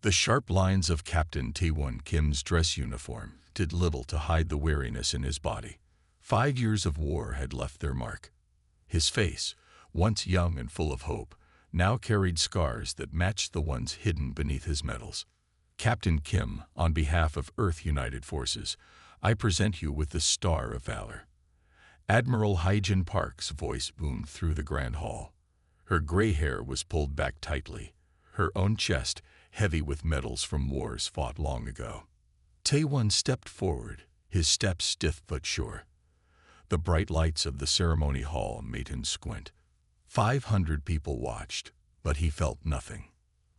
The sharp lines of Captain Tae-won Kim's dress uniform did little to hide the weariness in his body. 5 years of war had left their mark. His face, once young and full of hope, now carried scars that matched the ones hidden beneath his medals. Captain Kim, on behalf of Earth United Forces, I present you with the Star of Valor. Admiral Hyejin Park's voice boomed through the Grand Hall. Her gray hair was pulled back tightly, her own chest heavy with medals from wars fought long ago. Tae-won stepped forward, his steps stiff but sure. The bright lights of the ceremony hall made him squint. 500 people watched, but he felt nothing.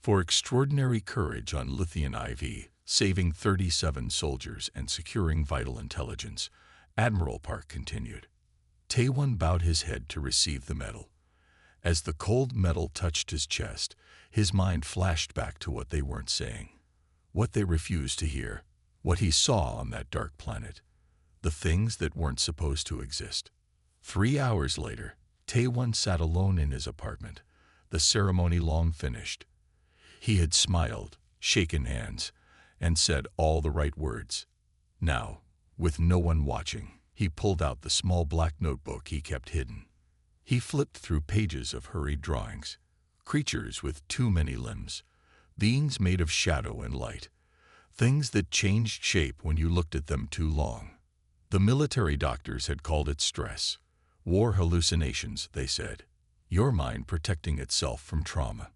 For extraordinary courage on Lithian IV, saving 37 soldiers and securing vital intelligence, Admiral Park continued. Tae-won bowed his head to receive the medal. As the cold metal touched his chest, his mind flashed back to what they weren't saying, what they refused to hear, what he saw on that dark planet, the things that weren't supposed to exist. 3 hours later, Tae-won sat alone in his apartment, the ceremony long finished. He had smiled, shaken hands, and said all the right words. Now, with no one watching, he pulled out the small black notebook he kept hidden. He flipped through pages of hurried drawings, creatures with too many limbs, beings made of shadow and light, things that changed shape when you looked at them too long. The military doctors had called it stress. War hallucinations, they said. Your mind protecting itself from trauma.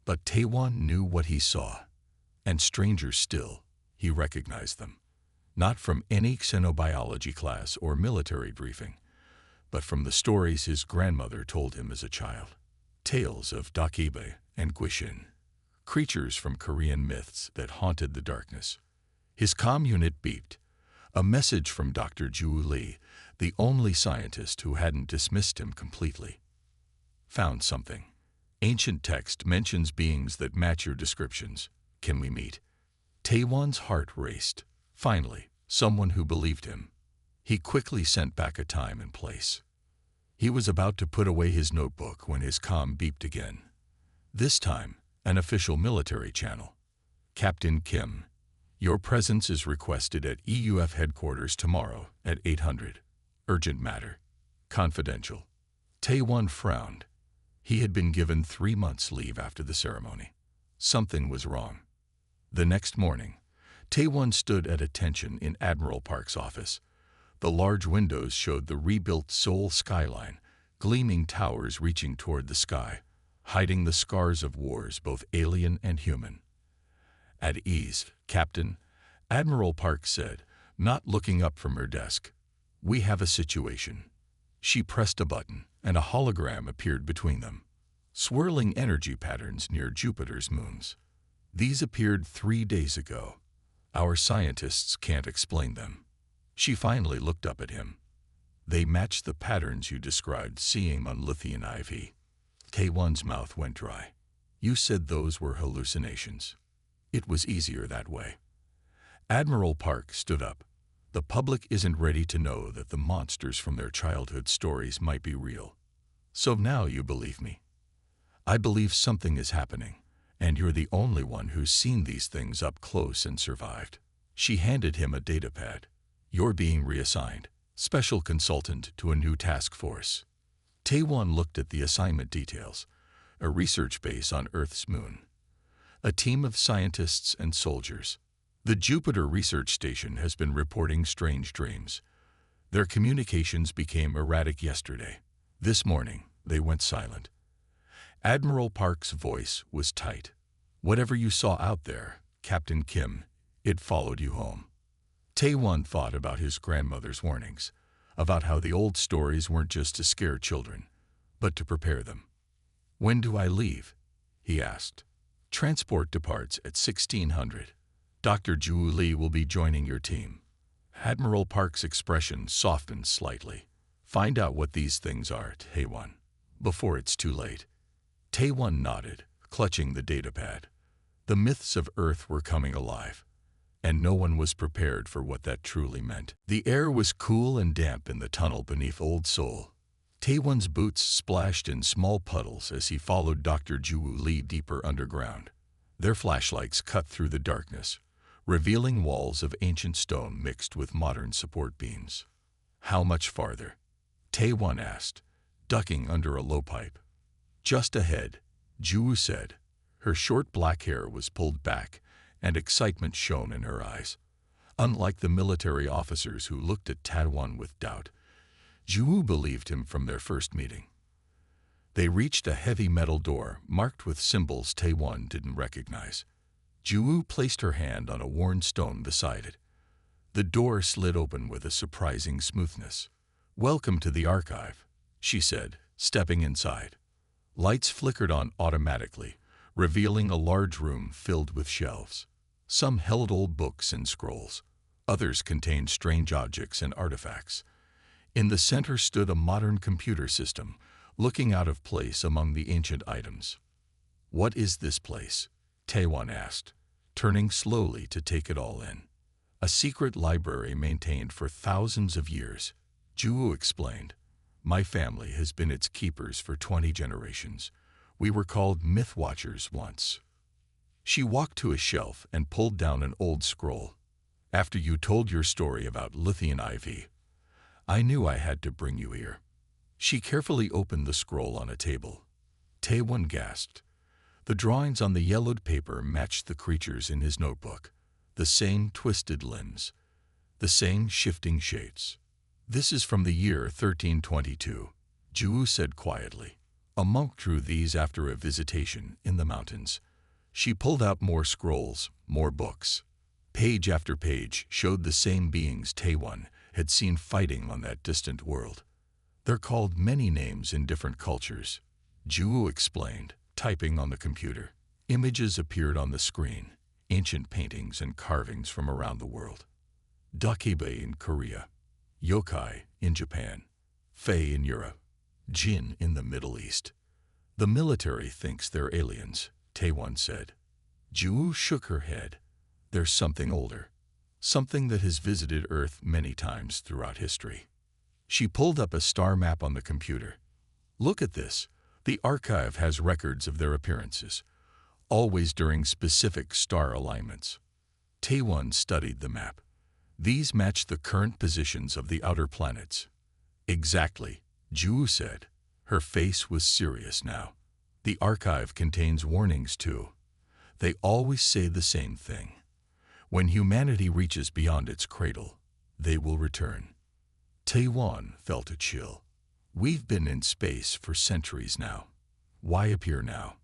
But Tae-won knew what he saw. And stranger still, he recognized them. Not from any xenobiology class or military briefing, but from the stories his grandmother told him as a child. Tales of Dakebe and Gwishin, creatures from Korean myths that haunted the darkness. His comm unit beeped. A message from Dr. Ju Lee, the only scientist who hadn't dismissed him completely. Found something. Ancient text mentions beings that match your descriptions. Can we meet? Tae-won's heart raced. Finally, someone who believed him. He quickly sent back a time and place. He was about to put away his notebook when his comm beeped again. This time, an official military channel. Captain Kim, your presence is requested at EUF headquarters tomorrow at 800. Urgent matter. Confidential. Tae-won frowned. He had been given 3 months' leave after the ceremony. Something was wrong. The next morning, Tae-won stood at attention in Admiral Park's office. The large windows showed the rebuilt Seoul skyline, gleaming towers reaching toward the sky, hiding the scars of wars both alien and human. At ease, Captain, Admiral Park said, not looking up from her desk. We have a situation. She pressed a button, and a hologram appeared between them. Swirling energy patterns near Jupiter's moons. These appeared 3 days ago. Our scientists can't explain them. She finally looked up at him. They matched the patterns you described seeing on Lithian IV. Tae-won's mouth went dry. You said those were hallucinations. It was easier that way. Admiral Park stood up. The public isn't ready to know that the monsters from their childhood stories might be real. So now you believe me. I believe something is happening, and you're the only one who's seen these things up close and survived. She handed him a datapad. You're being reassigned, special consultant to a new task force. Tae-won looked at the assignment details. A research base on Earth's moon. A team of scientists and soldiers. The Jupiter Research Station has been reporting strange dreams. Their communications became erratic yesterday. This morning, they went silent. Admiral Park's voice was tight. Whatever you saw out there, Captain Kim, it followed you home. Tae-won thought about his grandmother's warnings, about how the old stories weren't just to scare children, but to prepare them. When do I leave? He asked. Transport departs at 1600. Dr. Ju Lee will be joining your team. Admiral Park's expression softened slightly. Find out what these things are, Tae-won, before it's too late. Tae-won nodded, clutching the datapad. The myths of Earth were coming alive, and no one was prepared for what that truly meant. The air was cool and damp in the tunnel beneath Old Seoul. Tae-won's boots splashed in small puddles as he followed Dr. Ju Lee deeper underground. Their flashlights cut through the darkness, revealing walls of ancient stone mixed with modern support beams. "How much farther?" Tae-Won asked, ducking under a low pipe. "Just ahead," Ju said. Her short black hair was pulled back, and excitement shone in her eyes. Unlike the military officers who looked at Tae-Won with doubt, Ju believed him from their first meeting. They reached a heavy metal door marked with symbols Tae-Won didn't recognize. Ju placed her hand on a worn stone beside it. The door slid open with a surprising smoothness. "Welcome to the archive," she said, stepping inside. Lights flickered on automatically, revealing a large room filled with shelves. Some held old books and scrolls. Others contained strange objects and artifacts. In the center stood a modern computer system, looking out of place among the ancient items. "What is this place?" Tae-Won asked, turning slowly to take it all in. "A secret library maintained for thousands of years," Ju explained. "My family has been its keepers for 20 generations. We were called Myth Watchers once." She walked to a shelf and pulled down an old scroll. "After you told your story about Lithian IV, I knew I had to bring you here." She carefully opened the scroll on a table. Tae-Won gasped. The drawings on the yellowed paper matched the creatures in his notebook. The same twisted limbs, the same shifting shapes. "This is from the year 1322, Ju said quietly. "A monk drew these after a visitation in the mountains." She pulled out more scrolls, more books. Page after page showed the same beings Tae-Won had seen fighting on that distant world. "They're called many names in different cultures," Ju explained, typing on the computer. Images appeared on the screen, ancient paintings and carvings from around the world. Dakebe in Korea, yokai in Japan, fae in Europe, jinn in the Middle East. "The military thinks they're aliens," Tae-Won said. Ju shook her head. "There's something older, something that has visited Earth many times throughout history." She pulled up a star map on the computer. "Look at this. The archive has records of their appearances, always during specific star alignments." Tae-Won studied the map. "These match the current positions of the outer planets." "Exactly," Ju said. Her face was serious now. "The archive contains warnings too. They always say the same thing. When humanity reaches beyond its cradle, they will return." Tae-Won felt a chill. "We've been in space for centuries now. Why appear now?"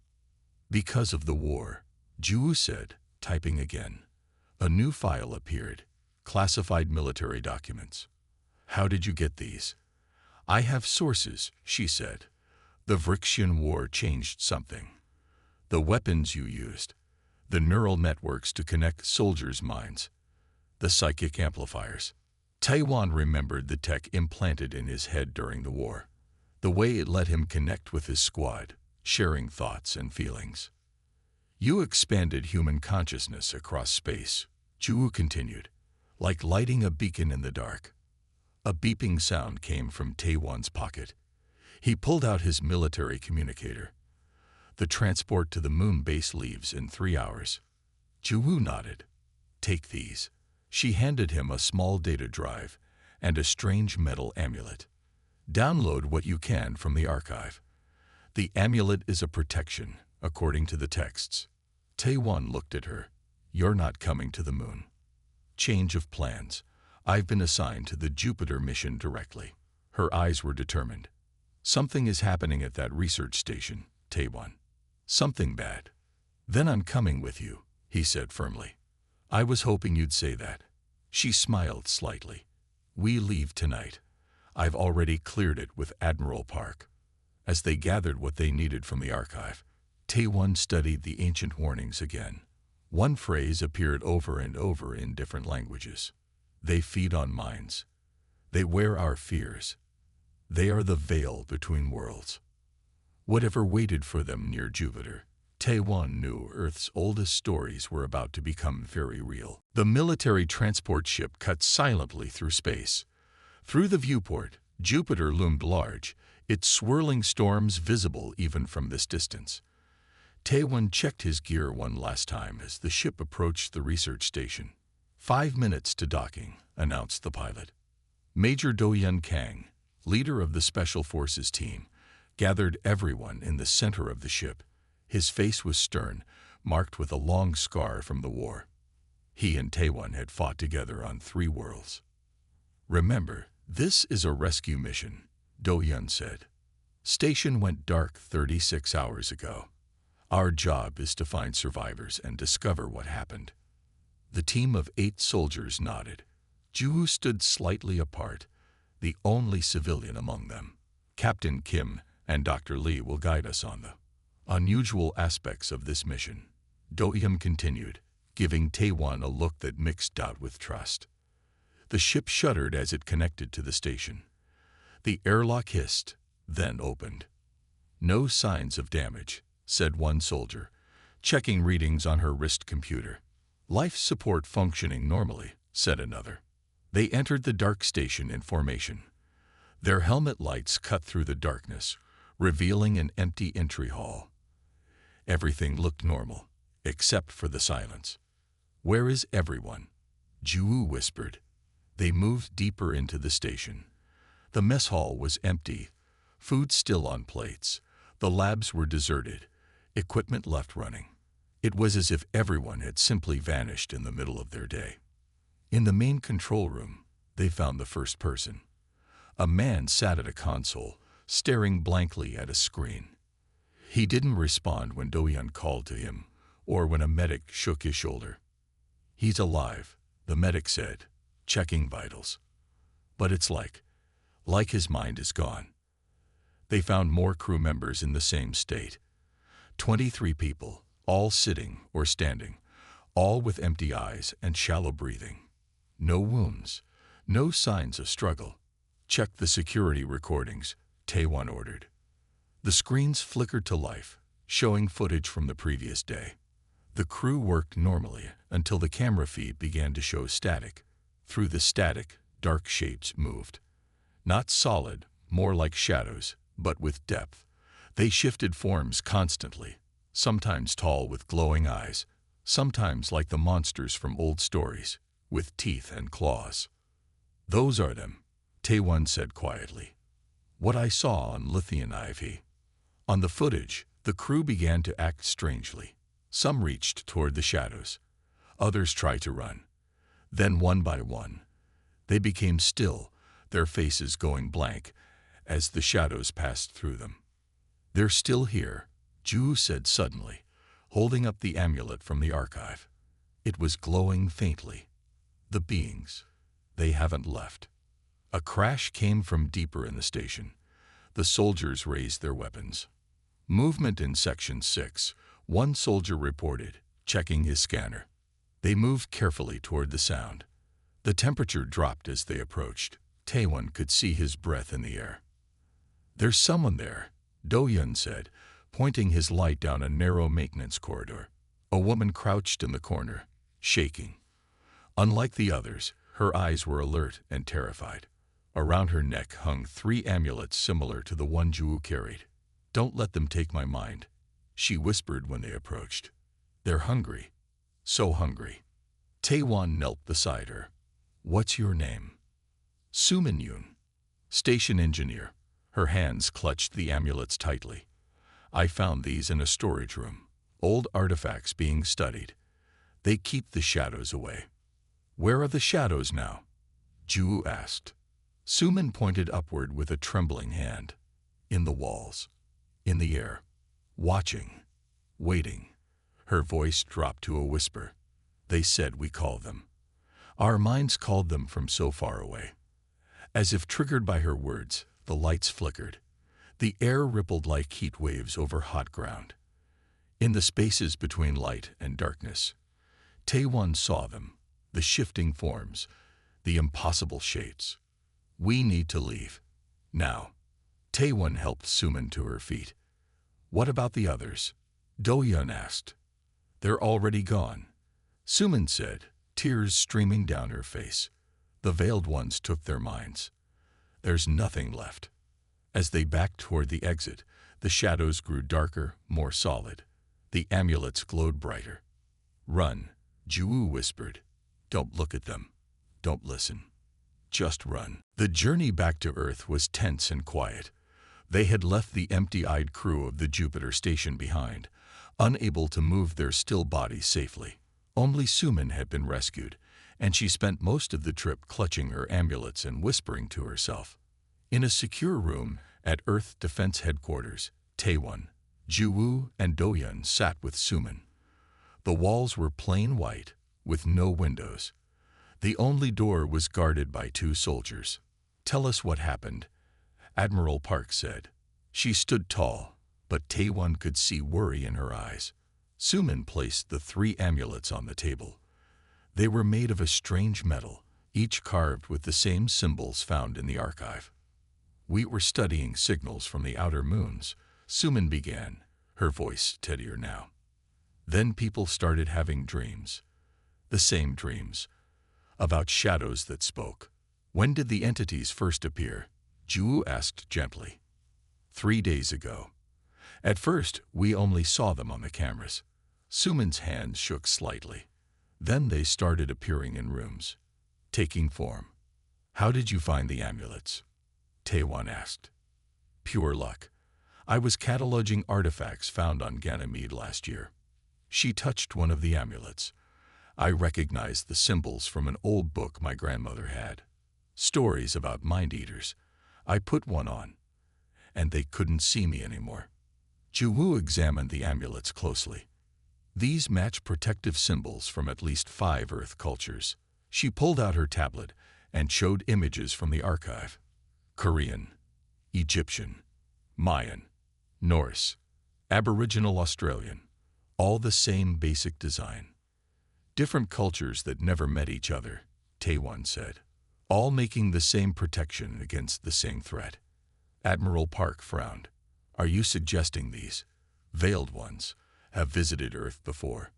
"Because of the war," Ju said, typing again. A new file appeared, classified military documents. "How did you get these?" "I have sources," she said. "The Vrixian War changed something. The weapons you used, the neural networks to connect soldiers' minds, the psychic amplifiers." Tae-Won remembered the tech implanted in his head during the war, the way it let him connect with his squad, sharing thoughts and feelings. "You expanded human consciousness across space," Ju continued, "like lighting a beacon in the dark." A beeping sound came from Tae-Won's pocket. He pulled out his military communicator. "The transport to the moon base leaves in 3 hours." Ju nodded. "Take these." She handed him a small data drive and a strange metal amulet. "Download what you can from the archive. The amulet is a protection, according to the texts." Tae-Won looked at her. "You're not coming to the moon." "Change of plans. I've been assigned to the Jupiter mission directly." Her eyes were determined. "Something is happening at that research station, Tae-Won. Something bad." "Then I'm coming with you," he said firmly. "I was hoping you'd say that." She smiled slightly. "We leave tonight. I've already cleared it with Admiral Park." As they gathered what they needed from the archive, Tae-Won studied the ancient warnings again. One phrase appeared over and over in different languages. "They feed on minds. They wear our fears. They are the veil between worlds." Whatever waited for them near Jupiter, Tae-Won knew Earth's oldest stories were about to become very real. The military transport ship cut silently through space. Through the viewport, Jupiter loomed large, its swirling storms visible even from this distance. Taewon checked his gear one last time as the ship approached the research station. 5 minutes to docking, announced the pilot. Major Do-Yun Kang, leader of the Special Forces team, gathered everyone in the center of the ship. His face was stern, marked with a long scar from the war. He and Taewon had fought together on 3 worlds. "Remember, this is a rescue mission," Do-Yun said. "Station went dark 36 hours ago. Our job is to find survivors and discover what happened." The team of 8 soldiers nodded. Ju stood slightly apart, the only civilian among them. "Captain Kim and Dr. Lee will guide us on the unusual aspects of this mission," Do-Yun continued, giving Taewon a look that mixed doubt with trust. The ship shuddered as it connected to the station. The airlock hissed, then opened. "No signs of damage," said one soldier, checking readings on her wrist computer. "Life support functioning normally," said another. They entered the dark station in formation. Their helmet lights cut through the darkness, revealing an empty entry hall. Everything looked normal, except for the silence. "Where is everyone?" Ju whispered. They moved deeper into the station. The mess hall was empty, food still on plates. The labs were deserted, equipment left running. It was as if everyone had simply vanished in the middle of their day. In the main control room, they found the first person. A man sat at a console, staring blankly at a screen. He didn't respond when Do-Yun called to him, or when a medic shook his shoulder. "He's alive," the medic said, checking vitals. "But it's like his mind is gone." They found more crew members in the same state. 23 people, all sitting or standing, all with empty eyes and shallow breathing. No wounds, no signs of struggle. "Check the security recordings," Taewon ordered. The screens flickered to life, showing footage from the previous day. The crew worked normally until the camera feed began to show static. Through the static, dark shapes moved. Not solid, more like shadows, but with depth. They shifted forms constantly, sometimes tall with glowing eyes, sometimes like the monsters from old stories, with teeth and claws. "Those are them," Taewon said quietly. "What I saw on Lithium IV." On the footage, the crew began to act strangely. Some reached toward the shadows. Others tried to run. Then one by one, they became still, their faces going blank as the shadows passed through them. "They're still here," Ju said suddenly, holding up the amulet from the archive. It was glowing faintly. "The beings, they haven't left." A crash came from deeper in the station. The soldiers raised their weapons. "Movement in Section 6, one soldier reported, checking his scanner. They moved carefully toward the sound. The temperature dropped as they approached. Taewon could see his breath in the air. "There's someone there," Do-Yun said, pointing his light down a narrow maintenance corridor. A woman crouched in the corner, shaking. Unlike the others, her eyes were alert and terrified. Around her neck hung 3 amulets similar to the one Ju carried. "Don't let them take my mind," she whispered when they approached. "They're hungry. So hungry." Taewon knelt beside her. "What's your name?" "Sumin-Yoon, station engineer." Her hands clutched the amulets tightly. "I found these in a storage room, old artifacts being studied. They keep the shadows away." "Where are the shadows now?" Ju asked. Sumin pointed upward with a trembling hand. "In the walls, in the air, watching, waiting." Her voice dropped to a whisper. "They said we call them. Our minds called them from so far away." As if triggered by her words, the lights flickered. The air rippled like heat waves over hot ground. In the spaces between light and darkness, Taewon saw them, the shifting forms, the impossible shapes. "We need to leave. Now." Taewon helped Sumin to her feet. "What about the others?" Do-Yun asked. "They're already gone," Sumin said, tears streaming down her face. "The veiled ones took their minds. There's nothing left." As they backed toward the exit, the shadows grew darker, more solid. The amulets glowed brighter. "Run," Ju whispered. "Don't look at them. Don't listen. Just run." The journey back to Earth was tense and quiet. They had left the empty-eyed crew of the Jupiter station behind, unable to move their still bodies safely. Only Suman had been rescued, and she spent most of the trip clutching her amulets and whispering to herself. In a secure room at Earth Defense Headquarters, Taewon, Ju and Doyun sat with Suman. The walls were plain white, with no windows. The only door was guarded by 2 soldiers. "Tell us what happened," Admiral Park said. She stood tall, but Taewon could see worry in her eyes. Suman placed the 3 amulets on the table. They were made of a strange metal, each carved with the same symbols found in the archive. "We were studying signals from the outer moons," Suman began, her voice steadier now. "Then people started having dreams. The same dreams. About shadows that spoke." "When did the entities first appear?" Ju asked gently. 3 days ago. At first, we only saw them on the cameras." Suman's hands shook slightly. "Then they started appearing in rooms, taking form." "How did you find the amulets?" Taewon asked. "Pure luck. I was cataloging artifacts found on Ganymede last year." She touched one of the amulets. "I recognized the symbols from an old book my grandmother had. Stories about mind-eaters. I put one on, and they couldn't see me anymore." Ju examined the amulets closely. These match protective symbols from at least 5 Earth cultures. She pulled out her tablet and showed images from the archive. Korean, Egyptian, Mayan, Norse, Aboriginal Australian. All the same basic design. "Different cultures that never met each other," Taewon said. "All making the same protection against the same threat." Admiral Park frowned. "Are you suggesting these veiled ones have visited Earth before?"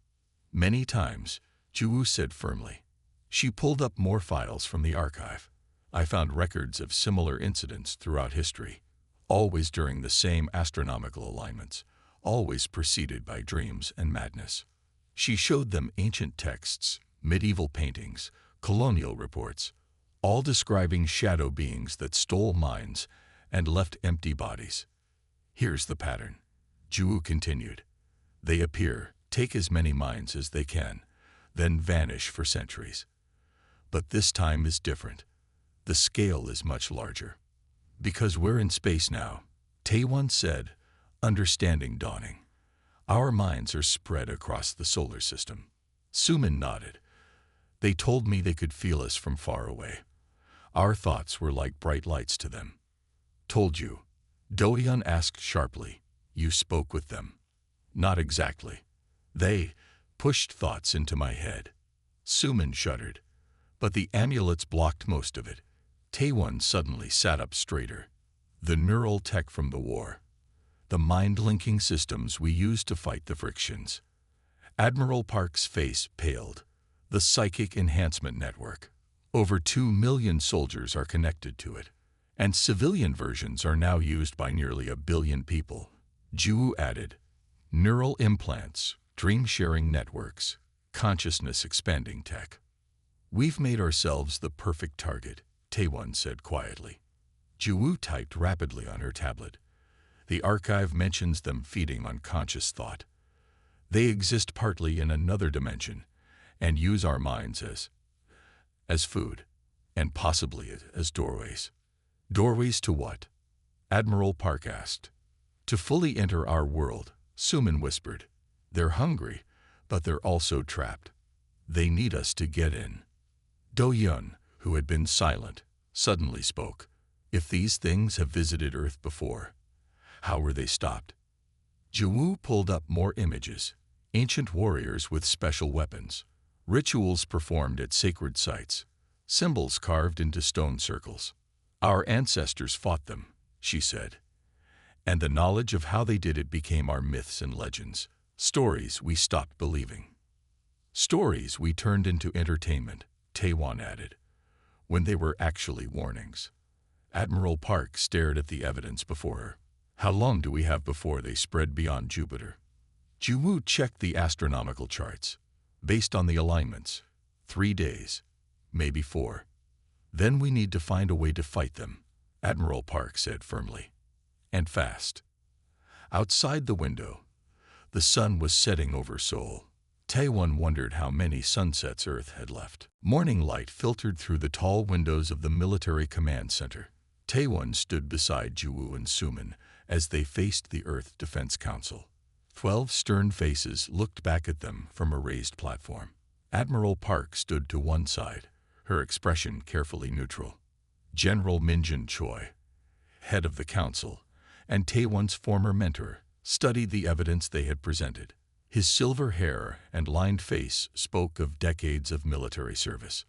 "Many times," Ju said firmly. She pulled up more files from the archive. "I found records of similar incidents throughout history, always during the same astronomical alignments, always preceded by dreams and madness." She showed them ancient texts, medieval paintings, colonial reports, all describing shadow beings that stole minds and left empty bodies. "Here's the pattern," Ju continued. "They appear, take as many minds as they can, then vanish for centuries. But this time is different. The scale is much larger." "Because we're in space now," Taewon said, understanding dawning. "Our minds are spread across the solar system." Suman nodded. "They told me they could feel us from far away. Our thoughts were like bright lights to them." "Told you?" Doyun asked sharply. "You spoke with them?" "Not exactly. They pushed thoughts into my head." Suman shuddered. "But the amulets blocked most of it." Taewon suddenly sat up straighter. "The neural tech from the war. The mind-linking systems we use to fight the frictions." Admiral Park's face paled. "The psychic enhancement network. Over 2 million soldiers are connected to it, and civilian versions are now used by nearly 1 billion people." Ju added, "Neural implants, dream-sharing networks, consciousness-expanding tech. We've made ourselves the perfect target," Taewon said quietly. Ju typed rapidly on her tablet. "The archive mentions them feeding on conscious thought. They exist partly in another dimension and use our minds as food, and possibly as doorways." "Doorways to what?" Admiral Park asked. "To fully enter our world," Suman whispered. "They're hungry, but they're also trapped. They need us to get in." Doyun, who had been silent, suddenly spoke. "If these things have visited Earth before, how were they stopped?" Ju pulled up more images. Ancient warriors with special weapons, rituals performed at sacred sites, symbols carved into stone circles. "Our ancestors fought them," she said. "And the knowledge of how they did it became our myths and legends. Stories we stopped believing. Stories we turned into entertainment," Taewon added, "when they were actually warnings." Admiral Park stared at the evidence before her. "How long do we have before they spread beyond Jupiter?" Juwu checked the astronomical charts. Based on the alignments, 3 days, maybe 4. Then we need to find a way to fight them, Admiral Park said firmly. And fast. Outside the window, the sun was setting over Seoul. Taewon wondered how many sunsets Earth had left. Morning light filtered through the tall windows of the military command center. Taewon stood beside Juwoo and Sumin as they faced the Earth Defense Council. 12 stern faces looked back at them from a raised platform. Admiral Park stood to one side, her expression carefully neutral. General Minjin Choi, head of the council, and Taewon's former mentor, studied the evidence they had presented. His silver hair and lined face spoke of decades of military service.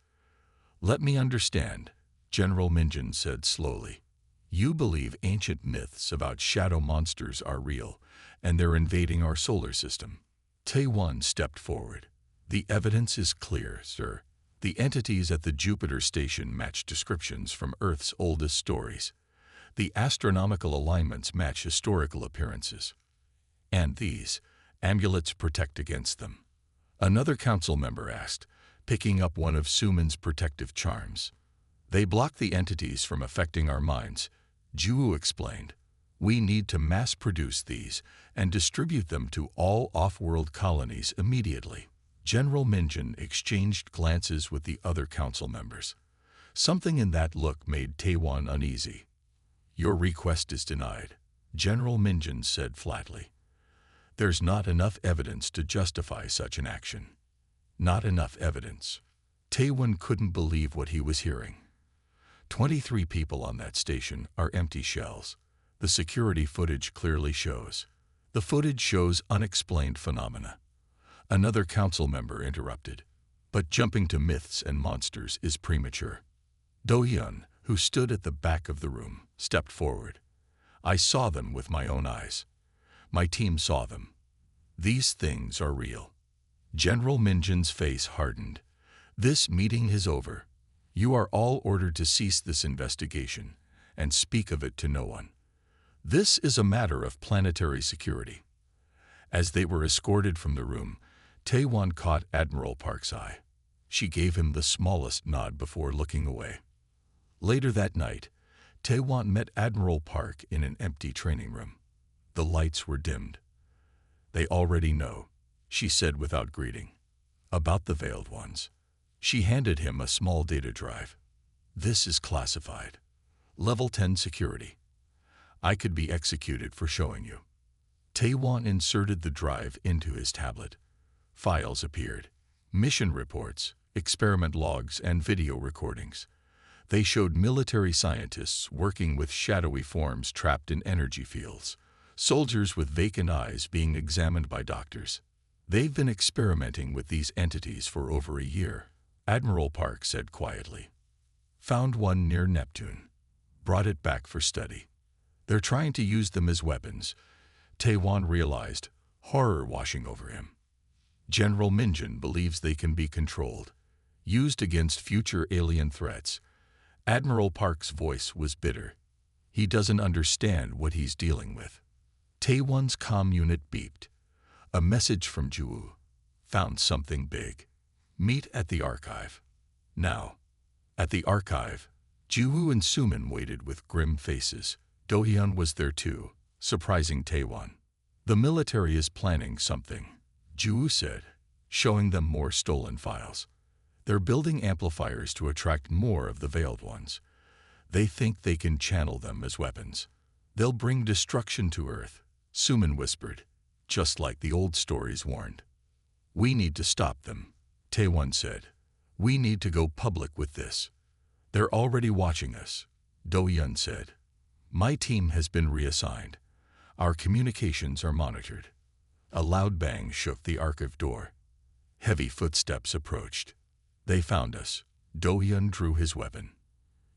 "Let me understand," General Minjin said slowly. "You believe ancient myths about shadow monsters are real, and they're invading our solar system." Taewon stepped forward. "The evidence is clear, sir. The entities at the Jupiter station match descriptions from Earth's oldest stories. The astronomical alignments match historical appearances. And these amulets protect against them." Another council member asked, picking up one of Sumin's protective charms. "They block the entities from affecting our minds," Juwoo explained. "We need to mass-produce these and distribute them to all off-world colonies immediately." General Minjin exchanged glances with the other council members. Something in that look made Taewon uneasy. "Your request is denied," General Minjin said flatly. "There's not enough evidence to justify such an action." Not enough evidence. Taewon couldn't believe what he was hearing. 23 people on that station are empty shells. The security footage clearly shows. The footage shows unexplained phenomena. Another council member interrupted. "But jumping to myths and monsters is premature." Do-hyun, who stood at the back of the room, stepped forward. "I saw them with my own eyes. My team saw them. These things are real." General Minjin's face hardened. "This meeting is over. You are all ordered to cease this investigation and speak of it to no one. This is a matter of planetary security." As they were escorted from the room, Taewon caught Admiral Park's eye. She gave him the smallest nod before looking away. Later that night, Taewon met Admiral Park in an empty training room. The lights were dimmed. "They already know," she said without greeting. "About the Veiled Ones." She handed him a small data drive. "This is classified. Level 10 security. I could be executed for showing you." Taewon inserted the drive into his tablet. Files appeared. Mission reports, experiment logs, and video recordings. They showed military scientists working with shadowy forms trapped in energy fields. Soldiers with vacant eyes being examined by doctors. "They've been experimenting with these entities for over a year," Admiral Park said quietly. "Found one near Neptune. Brought it back for study. They're trying to use them as weapons." Taewon realized, horror washing over him. General Minjin believes they can be controlled, used against future alien threats. Admiral Park's voice was bitter. He doesn't understand what he's dealing with. Taewon's comm unit beeped. A message from Juwoo. "Found something big. Meet at the archive." Now. At the archive, Juwoo and Sumin waited with grim faces. Do-hyun was there too, surprising Taewon. "The military is planning something," Juwoo said, showing them more stolen files. "They're building amplifiers to attract more of the Veiled Ones. They think they can channel them as weapons. They'll bring destruction to Earth," Sumin whispered, "just like the old stories warned." "We need to stop them," Taewon said. "We need to go public with this." "They're already watching us," Do-hyun said. "My team has been reassigned. Our communications are monitored." A loud bang shook the archive door. Heavy footsteps approached. "They found us." Do-hyun drew his weapon.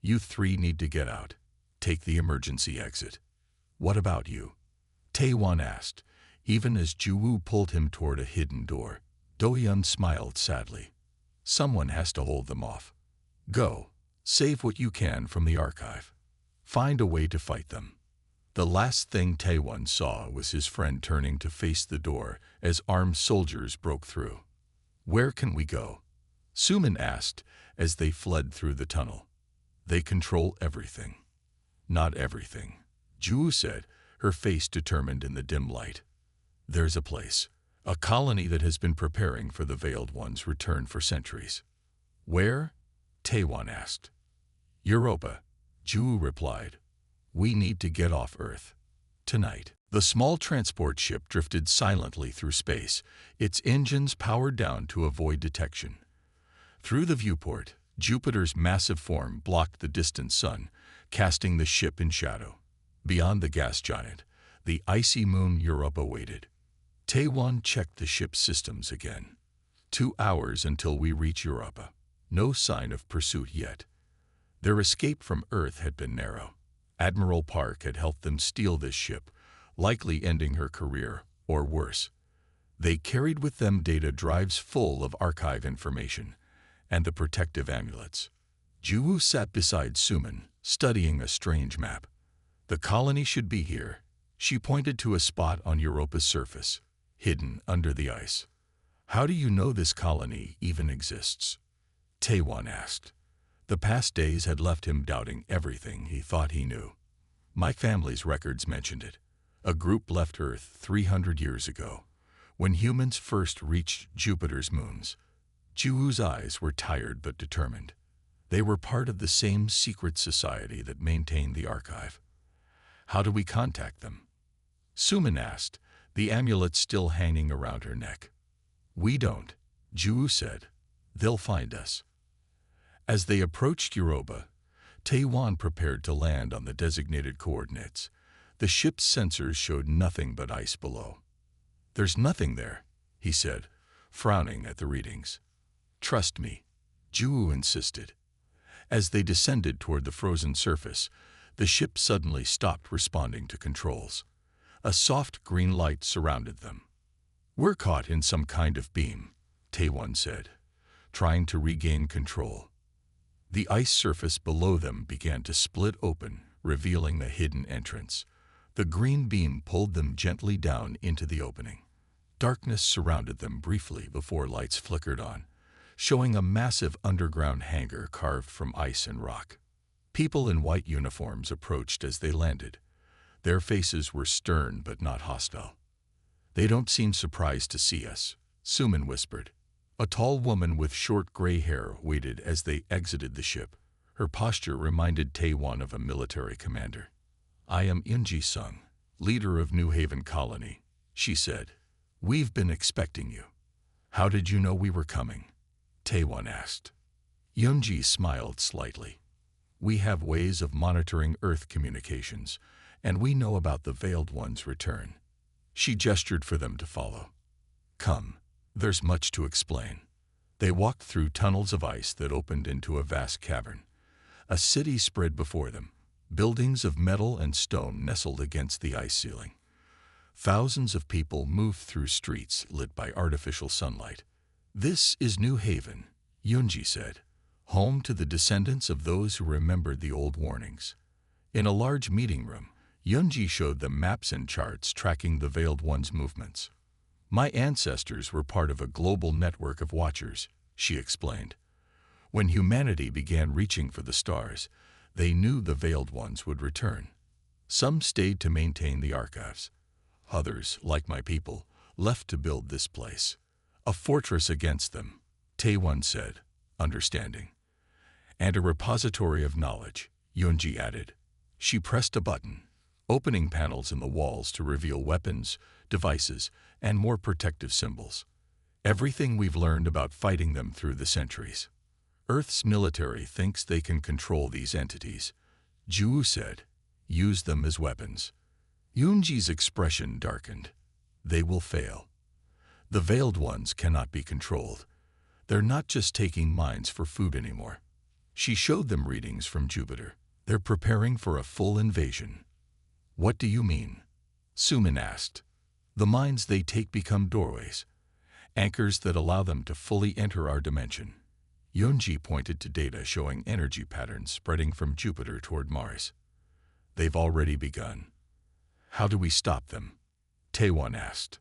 "You 3 need to get out. Take the emergency exit." "What about you?" Taewon asked, even as Juwoo pulled him toward a hidden door. Do-hyun smiled sadly. "Someone has to hold them off. Go, save what you can from the archive. Find a way to fight them." The last thing Taewon saw was his friend turning to face the door as armed soldiers broke through. "Where can we go?" Suman asked as they fled through the tunnel. "They control everything." "Not everything," Ju said, her face determined in the dim light. "There's a place, a colony that has been preparing for the Veiled One's return for centuries." "Where?" Taewon asked. "Europa," Ju replied. "We need to get off Earth. Tonight." The small transport ship drifted silently through space, its engines powered down to avoid detection. Through the viewport, Jupiter's massive form blocked the distant sun, casting the ship in shadow. Beyond the gas giant, the icy moon Europa waited. Taewon checked the ship's systems again. 2 hours until we reach Europa. No sign of pursuit yet. Their escape from Earth had been narrow. Admiral Park had helped them steal this ship, likely ending her career, or worse. They carried with them data drives full of archive information, and the protective amulets. Ju sat beside Suman, studying a strange map. "The colony should be here." She pointed to a spot on Europa's surface, hidden under the ice. "How do you know this colony even exists?" Taewon asked. The past days had left him doubting everything he thought he knew. "My family's records mentioned it. A group left Earth 300 years ago, when humans first reached Jupiter's moons." Ju's eyes were tired but determined. They were part of the same secret society that maintained the archive. "How do we contact them?" Suman asked, the amulet still hanging around her neck. "We don't," Ju said. "They'll find us." As they approached Europa, Taewon prepared to land on the designated coordinates. The ship's sensors showed nothing but ice below. "There's nothing there," he said, frowning at the readings. "Trust me," Ju insisted. As they descended toward the frozen surface, the ship suddenly stopped responding to controls. A soft green light surrounded them. "We're caught in some kind of beam," Taewon said, trying to regain control. The ice surface below them began to split open, revealing a hidden entrance. The green beam pulled them gently down into the opening. Darkness surrounded them briefly before lights flickered on, showing a massive underground hangar carved from ice and rock. People in white uniforms approached as they landed. Their faces were stern but not hostile. "They don't seem surprised to see us," Suman whispered. A tall woman with short gray hair waited as they exited the ship. Her posture reminded Taewon of a military commander. "I am Eunji-sung, leader of New Haven Colony," she said. "We've been expecting you." "How did you know we were coming?" Taewon asked. Eunji smiled slightly. "We have ways of monitoring Earth communications, and we know about the Veiled One's return." She gestured for them to follow. "Come, there's much to explain." They walked through tunnels of ice that opened into a vast cavern. A city spread before them, buildings of metal and stone nestled against the ice ceiling. Thousands of people moved through streets lit by artificial sunlight. "This is New Haven," Eunji said, "home to the descendants of those who remembered the old warnings." In a large meeting room, Eunji showed them maps and charts tracking the Veiled One's movements. "My ancestors were part of a global network of watchers," she explained. "When humanity began reaching for the stars, they knew the Veiled Ones would return. Some stayed to maintain the archives. Others, like my people, left to build this place. A fortress against them," Taewon said, understanding. "And a repository of knowledge," Eunji added. She pressed a button, opening panels in the walls to reveal weapons, devices, and more protective symbols. "Everything we've learned about fighting them through the centuries. Earth's military thinks they can control these entities," Ju said. "Use them as weapons." Eunji's expression darkened. "They will fail. The Veiled Ones cannot be controlled. They're not just taking minds for food anymore." She showed them readings from Jupiter. "They're preparing for a full invasion." "What do you mean?" Suman asked. "The minds they take become doorways, anchors that allow them to fully enter our dimension." Eunji pointed to data showing energy patterns spreading from Jupiter toward Mars. "They've already begun." How do we stop them? Taewon asked.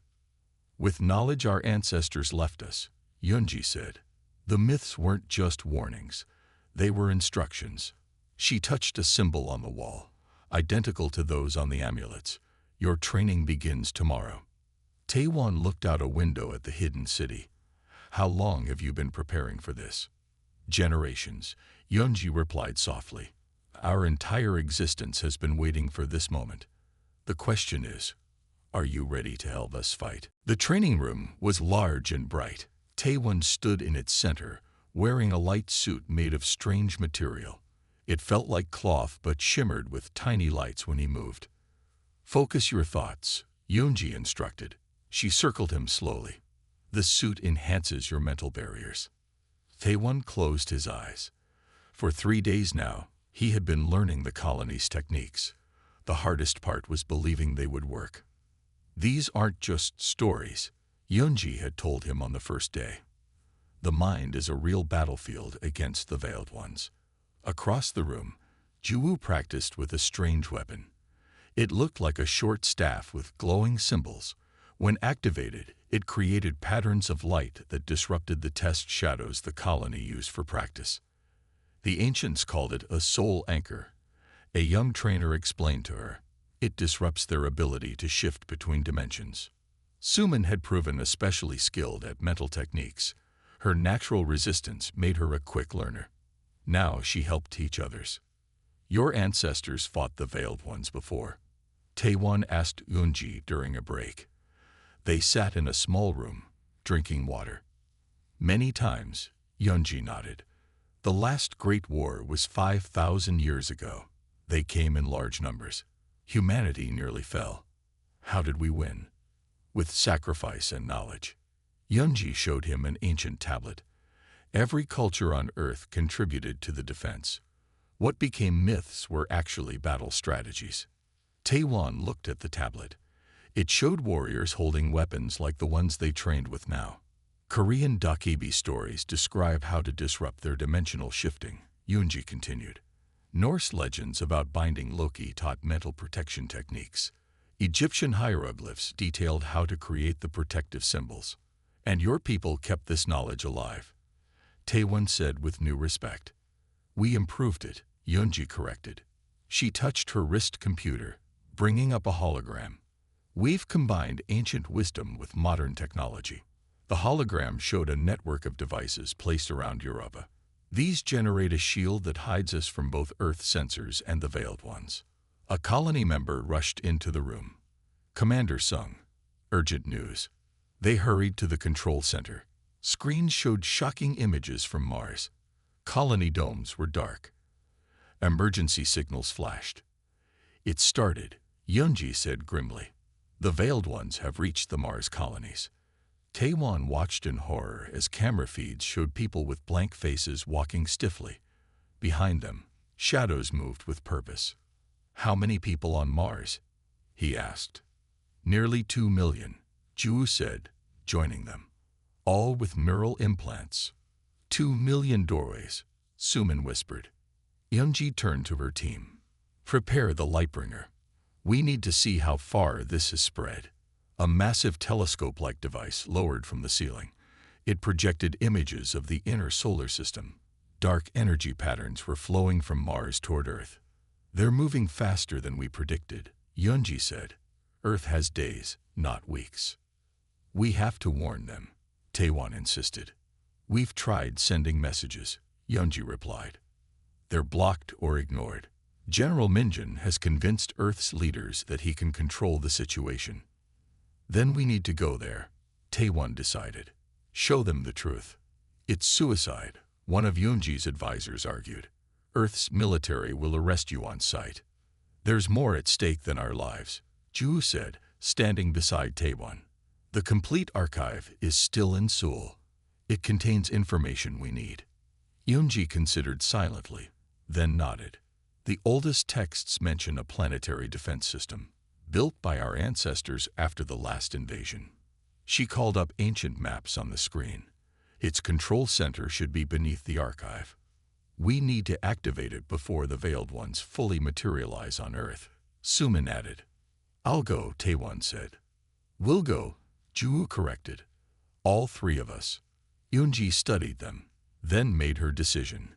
With knowledge our ancestors left us, Yunji said. The myths weren't just warnings. They were instructions. She touched a symbol on the wall, identical to those on the amulets. Your training begins tomorrow. Taewon looked out a window at the hidden city. How long have you been preparing for this? Generations, Yunji replied softly. Our entire existence has been waiting for this moment. The question is, are you ready to help us fight? The training room was large and bright. Taewon stood in its center, wearing a light suit made of strange material. It felt like cloth but shimmered with tiny lights when he moved. Focus your thoughts, Yunji instructed. She circled him slowly. The suit enhances your mental barriers. Taewon closed his eyes. For 3 days now, he had been learning the colony's techniques. The hardest part was believing they would work. These aren't just stories, Yunji had told him on the first day. The mind is a real battlefield against the Veiled Ones. Across the room, Ju practiced with a strange weapon. It looked like a short staff with glowing symbols. When activated, it created patterns of light that disrupted the test shadows the colony used for practice. The ancients called it a soul anchor. A young trainer explained to her, it disrupts their ability to shift between dimensions. Suman had proven especially skilled at mental techniques. Her natural resistance made her a quick learner. Now she helped teach others. Your ancestors fought the Veiled Ones before? Taewon asked Yunji during a break. They sat in a small room, drinking water. Many times, Yunji nodded. The last great war was 5,000 years ago. They came in large numbers. Humanity nearly fell. How did we win? With sacrifice and knowledge. Yunji showed him an ancient tablet. Every culture on Earth contributed to the defense. What became myths were actually battle strategies. Taewon looked at the tablet. It showed warriors holding weapons like the ones they trained with now. Korean dokebi stories describe how to disrupt their dimensional shifting, Yunji continued. Norse legends about binding Loki taught mental protection techniques. Egyptian hieroglyphs detailed how to create the protective symbols. And your people kept this knowledge alive. Taewon said with new respect. We improved it, Yunji corrected. She touched her wrist computer, bringing up a hologram. We've combined ancient wisdom with modern technology. The hologram showed a network of devices placed around Europa. These generate a shield that hides us from both Earth sensors and the Veiled Ones. A colony member rushed into the room. Commander Sung. Urgent news. They hurried to the control center. Screens showed shocking images from Mars. Colony domes were dark. Emergency signals flashed. It started, Yunji said grimly. The Veiled Ones have reached the Mars colonies. Taewon watched in horror as camera feeds showed people with blank faces walking stiffly. Behind them, shadows moved with purpose. How many people on Mars? He asked. Nearly 2 million, Ju said, joining them. All with neural implants. 2 million doorways, Suman whispered. Yunji turned to her team. Prepare the Lightbringer. We need to see how far this has spread. A massive telescope-like device lowered from the ceiling. It projected images of the inner solar system. Dark energy patterns were flowing from Mars toward Earth. They're moving faster than we predicted, Yunji said. Earth has days, not weeks. We have to warn them, Taewon insisted. We've tried sending messages, Yunji replied. They're blocked or ignored. General Minjin has convinced Earth's leaders that he can control the situation. Then we need to go there, Taewon decided. Show them the truth. It's suicide, one of Yunji's advisors argued. Earth's military will arrest you on sight. There's more at stake than our lives, Ju said, standing beside Taewon. The complete archive is still in Seoul. It contains information we need. Yunji considered silently, then nodded. The oldest texts mention a planetary defense system, built by our ancestors after the last invasion. She called up ancient maps on the screen. Its control center should be beneath the archive. We need to activate it before the Veiled Ones fully materialize on Earth, Suman added. I'll go, Taewon said. We'll go, Ju corrected. All three of us. Yoonji studied them, then made her decision.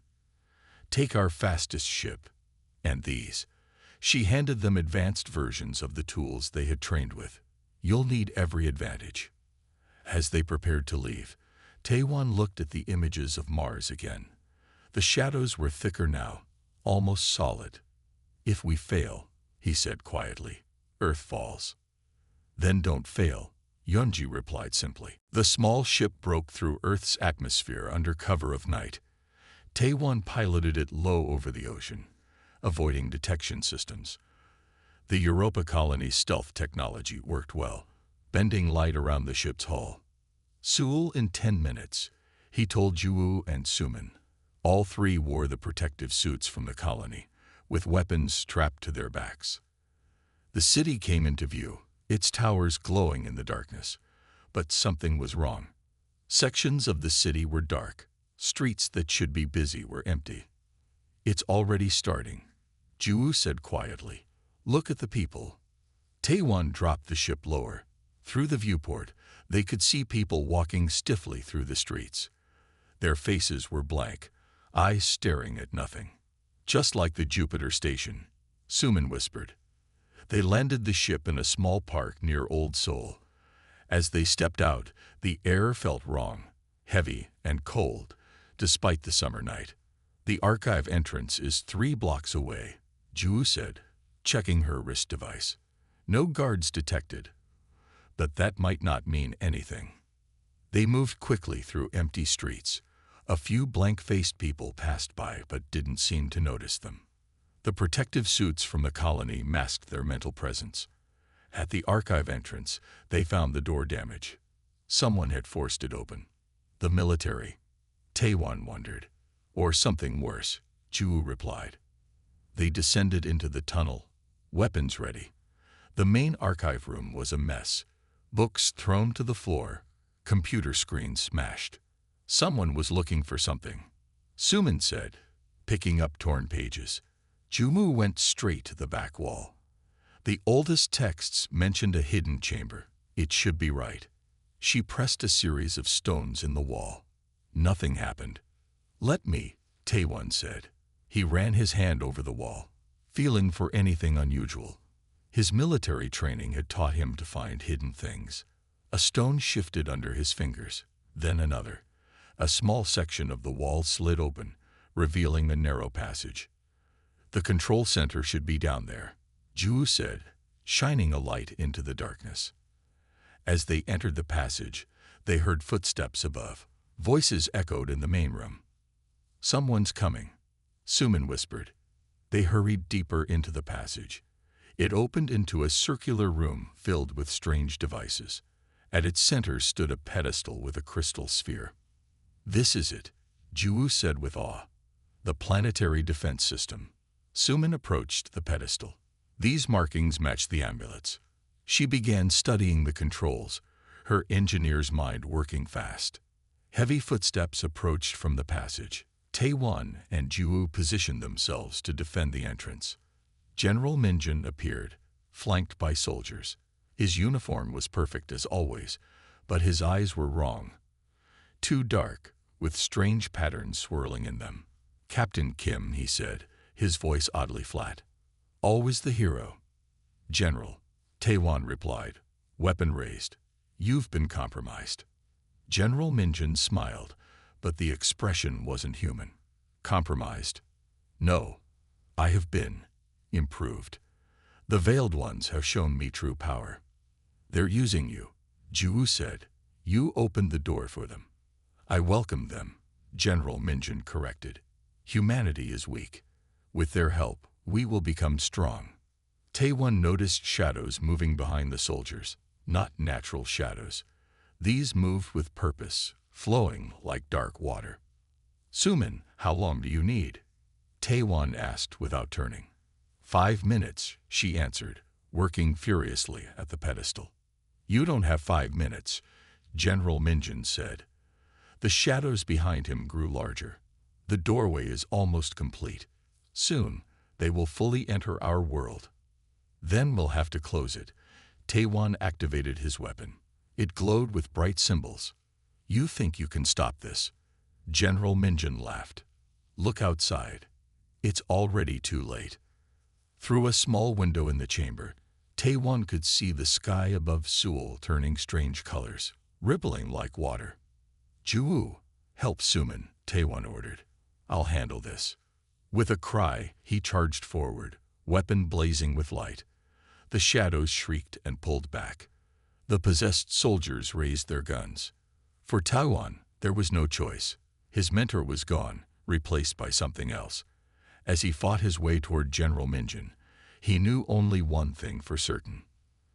Take our fastest ship. And these. She handed them advanced versions of the tools they had trained with. You'll need every advantage. As they prepared to leave, Taewon looked at the images of Mars again. The shadows were thicker now, almost solid. If we fail, he said quietly, Earth falls. Then don't fail, Yeonji replied simply. The small ship broke through Earth's atmosphere under cover of night. Taewon piloted it low over the ocean, avoiding detection systems. The Europa colony's stealth technology worked well, bending light around the ship's hull. Seoul in 10 minutes, he told Juwoo and Sumin. All three wore the protective suits from the colony, with weapons strapped to their backs. The city came into view, its towers glowing in the darkness. But something was wrong. Sections of the city were dark. Streets that should be busy were empty. It's already starting, Juwoo said quietly. Look at the people. Taewon dropped the ship lower. Through the viewport, they could see people walking stiffly through the streets. Their faces were blank, eyes staring at nothing. Just like the Jupiter station, Sumin whispered. They landed the ship in a small park near Old Seoul. As they stepped out, the air felt wrong, heavy and cold, despite the summer night. The archive entrance is 3 blocks away, Ju said, checking her wrist device. No guards detected. But that might not mean anything. They moved quickly through empty streets. A few blank-faced people passed by but didn't seem to notice them. The protective suits from the colony masked their mental presence. At the archive entrance, they found the door damaged. Someone had forced it open. The military, Taewon wondered. Or something worse, Ju replied. They descended into the tunnel, weapons ready. The main archive room was a mess. Books thrown to the floor, computer screens smashed. Someone was looking for something, Sumin said, picking up torn pages. Jumu went straight to the back wall. The oldest texts mentioned a hidden chamber. It should be right. She pressed a series of stones in the wall. Nothing happened. Let me, Taewon said. He ran his hand over the wall, feeling for anything unusual. His military training had taught him to find hidden things. A stone shifted under his fingers, then another. A small section of the wall slid open, revealing a narrow passage. The control center should be down there, Ju said, shining a light into the darkness. As they entered the passage, they heard footsteps above. Voices echoed in the main room. Someone's coming, Sumin whispered. They hurried deeper into the passage. It opened into a circular room filled with strange devices. At its center stood a pedestal with a crystal sphere. This is it, Ju said with awe. The planetary defense system. Sumin approached the pedestal. These markings matched the amulets. She began studying the controls, her engineer's mind working fast. Heavy footsteps approached from the passage. Taewon and Ju positioned themselves to defend the entrance. General Minjun appeared, flanked by soldiers. His uniform was perfect as always, but his eyes were wrong. Too dark, with strange patterns swirling in them. Captain Kim, he said, his voice oddly flat. Always the hero. General, Taewon replied, weapon raised. You've been compromised. General Minjun smiled, but the expression wasn't human. Compromised? No, I have been improved. The Veiled Ones have shown me true power. They're using you, Ju said. You opened the door for them. I welcome them, General Minjun corrected. Humanity is weak. With their help, we will become strong. Taewon noticed shadows moving behind the soldiers, not natural shadows. These moved with purpose, flowing like dark water. Sumin, how long do you need? Taewon asked without turning. 5 minutes, she answered, working furiously at the pedestal. You don't have 5 minutes, General Minjun said. The shadows behind him grew larger. The doorway is almost complete. Soon, they will fully enter our world. Then we'll have to close it. Taewon activated his weapon. It glowed with bright symbols. You think you can stop this? General Minjin laughed. Look outside. It's already too late. Through a small window in the chamber, Taewon could see the sky above Seoul turning strange colors, rippling like water. Juwoo, help Suman, Taewon ordered. I'll handle this. With a cry, he charged forward, weapon blazing with light. The shadows shrieked and pulled back. The possessed soldiers raised their guns. For Taewon, there was no choice. His mentor was gone, replaced by something else. As he fought his way toward General Minjin, he knew only one thing for certain.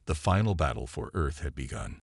The final battle for Earth had begun.